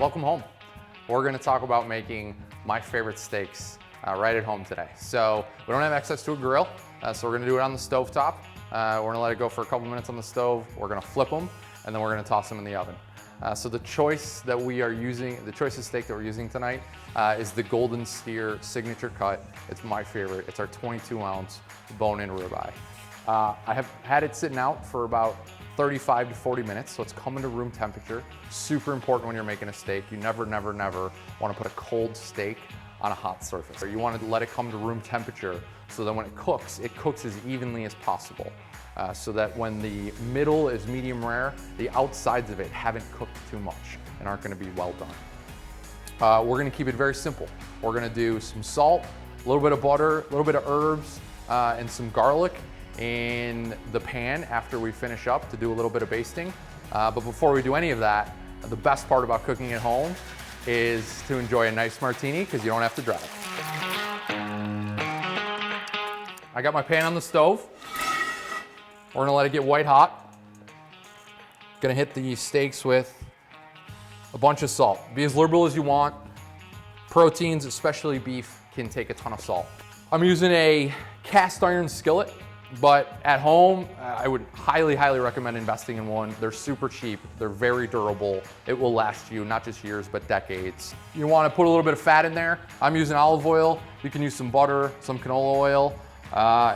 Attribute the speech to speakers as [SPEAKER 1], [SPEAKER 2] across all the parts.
[SPEAKER 1] Welcome home. We're going to talk about making my favorite steaks right at home today. So we don't have access to a grill, so we're going to do it on the stove top. We're going to let it go for a couple minutes on the stove. We're going to flip them, and then we're going to toss them in the oven. So the choice that we are using, the choice of steak that we're using tonight is the Golden Steer Signature Cut. It's my favorite. It's our 22-ounce bone-in ribeye. I have had it sitting out for about 35 to 40 minutes, so it's coming to room temperature. Super important when you're making a steak. You never want to put a cold steak on a hot surface. You want to let it come to room temperature so that when it cooks as evenly as possible. So that when the middle is medium rare, the outsides of it haven't cooked too much and aren't going to be well done. We're going to keep it very simple. We're going to do some salt, a little bit of butter, a little bit of herbs, and some garlic in the pan after we finish up to do a little bit of basting. But before we do any of that, the best part about cooking at home is to enjoy a nice martini because you don't have to drive. I got my pan on the stove. We're gonna let it get white hot. Gonna hit the steaks with a bunch of salt. Be as liberal as you want. Proteins, especially beef, can take a ton of salt. I'm using a cast iron skillet, but at home, I would highly recommend investing in one. They're super cheap, they're very durable. It will last you not just years, but decades. You wanna put a little bit of fat in there. I'm using olive oil. You can use some butter, some canola oil.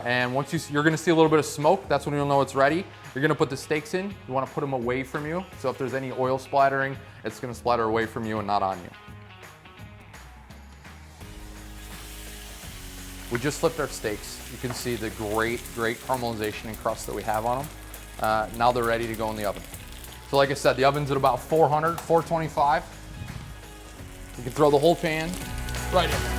[SPEAKER 1] And once you're gonna see a little bit of smoke, that's when you'll know it's ready. You're gonna put the steaks in. You wanna put them away from you. So if there's any oil splattering, it's gonna splatter away from you and not on you. We just flipped our steaks. You can see the great caramelization and crust that we have on them. Now they're ready to go in the oven. So like I said, the oven's at about 425. You can throw the whole pan right in.